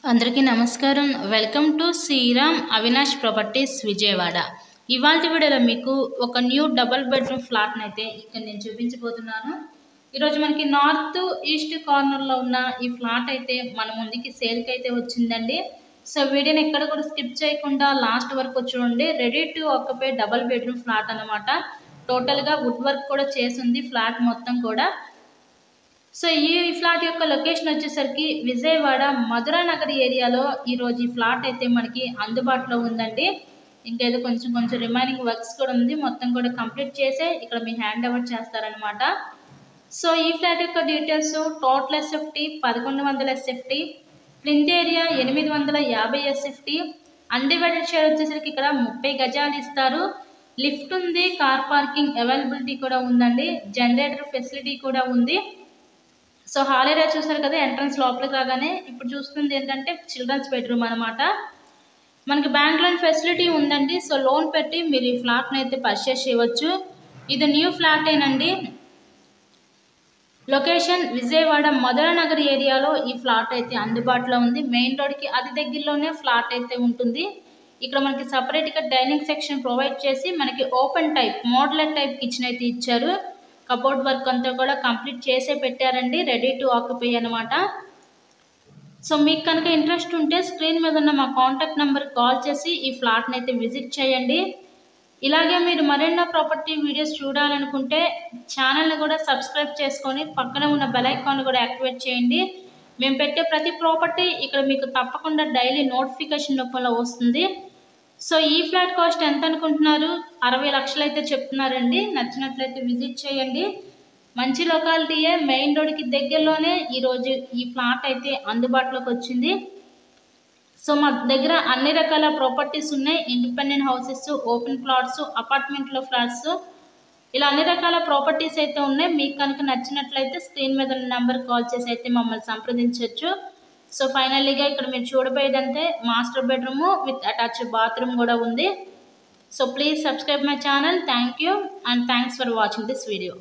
అందరికీ నమస్కారం. Welcome to Sriram Avinash properties Vijayawada. ఇవాళ వీడియోలో మీకు ఒక న్యూ డబుల్ బెడ్రూమ్ ఫ్లాట్ని అయితే ఇక్కడ నేను చూపించబోతున్నాను. ఈరోజు మనకి నార్త్ ఈస్ట్ కార్నర్లో ఉన్న ఈ ఫ్లాట్ అయితే మన ముందుకి సేల్కి అయితే వచ్చిందండి. సో వీడియోని ఎక్కడ కూడా స్కిప్ చేయకుండా లాస్ట్ వరకు చూడండి. Ready to occupy double bedroom flat అనమాట. టోటల్గా వుడ్ వర్క్ కూడా చేసింది ఫ్లాట్ మొత్తం కూడా. సో ఈ ఫ్లాట్ యొక్క లొకేషన్ వచ్చేసరికి విజయవాడ మధురా నగర్ ఏరియాలో ఈరోజు ఈ ఫ్లాట్ అయితే మనకి అందుబాటులో ఉందండి. ఇంకేదో కొంచెం రిమైనింగ్ వర్క్స్ కూడా ఉంది. మొత్తం కూడా కంప్లీట్ చేసే ఇక్కడ మీ హ్యాండ్ ఓవర్ చేస్తారనమాట. సో ఈ ఫ్లాట్ యొక్క details total SFT 1100 SFT, plinth area 850 SFT, undivided share వచ్చేసరికి ఇక్కడ 30 గజాలు ఇస్తారు. లిఫ్ట్ ఉంది, కార్ పార్కింగ్ అవైలబిలిటీ కూడా ఉందండి, జనరేటర్ ఫెసిలిటీ కూడా ఉంది. సో హాల్ ఏరియా చూసారు కదా, ఎంట్రన్స్ లోపలికి రాగానే ఇప్పుడు చూస్తుంది ఏంటంటే చిల్డ్రన్స్ బెడ్రూమ్ అనమాట. మనకి బ్యాంక్ లోన్ ఫెసిలిటీ ఉందండి. సో లోన్ పెట్టి మీరు ఈ ఫ్లాట్ని అయితే పర్చేస్ చేయవచ్చు. ఇది న్యూ ఫ్లాట్ ఏనండి. లొకేషన్ విజయవాడ మధురా నగర్ ఏరియాలో ఈ ఫ్లాట్ అయితే అందుబాటులో ఉంది. మెయిన్ రోడ్కి అతి దగ్గరలోనే ఫ్లాట్ అయితే ఉంటుంది. ఇక్కడ మనకి సపరేట్గా డైనింగ్ సెక్షన్ ప్రొవైడ్ చేసి మనకి open type modular type kitchen అయితే ఇచ్చారు. కబోర్డ్ వర్క్ అంతా కూడా కంప్లీట్ చేసే పెట్టారండి, రెడీ టు ఆక్యుపై అనమాట. సో మీకు కనుక ఇంట్రెస్ట్ ఉంటే స్క్రీన్ మీద ఉన్న మా కాంటాక్ట్ నెంబర్కి కాల్ చేసి ఈ ఫ్లాట్ని అయితే విజిట్ చేయండి. ఇలాగే మీరు మరెన్నో ప్రాపర్టీ వీడియోస్ చూడాలనుకుంటే ఛానల్ని కూడా సబ్స్క్రైబ్ చేసుకొని పక్కన ఉన్న బెల్ ఐకాన్ కూడా యాక్టివేట్ చేయండి. మేము పెట్టే ప్రతి ప్రాపర్టీ ఇక్కడ మీకు తప్పకుండా డైలీ నోటిఫికేషన్ రూపంలో వస్తుంది. సో ఈ ఫ్లాట్ కాస్ట్ ఎంత అనుకుంటున్నారు? 60 లక్షలు అయితే చెప్తున్నారండి. నచ్చినట్లయితే విజిట్ చేయండి. మంచి లొకాలిటీయే, మెయిన్ రోడ్కి దగ్గరలోనే ఈరోజు ఈ ఫ్లాట్ అయితే అందుబాటులోకి వచ్చింది. సో మా దగ్గర అన్ని రకాల ప్రాపర్టీస్ ఉన్నాయి. ఇండిపెండెంట్ హౌసెస్, ఓపెన్ ప్లాట్స్, అపార్ట్మెంట్లో ఫ్లాట్స్, ఇలా అన్ని రకాల ప్రాపర్టీస్ అయితే ఉన్నాయి. మీకు కనుక నచ్చినట్లయితే స్క్రీన్ మీద ఉన్న నెంబర్ కాల్ చేసి అయితే మమ్మల్ని సంప్రదించవచ్చు. సో ఫైనల్లీగా ఇక్కడ మీరు చూడబోయేదంటే master bedroom with attached bathroom కూడా ఉంది. So please subscribe my channel. Thank you and thanks for watching this video.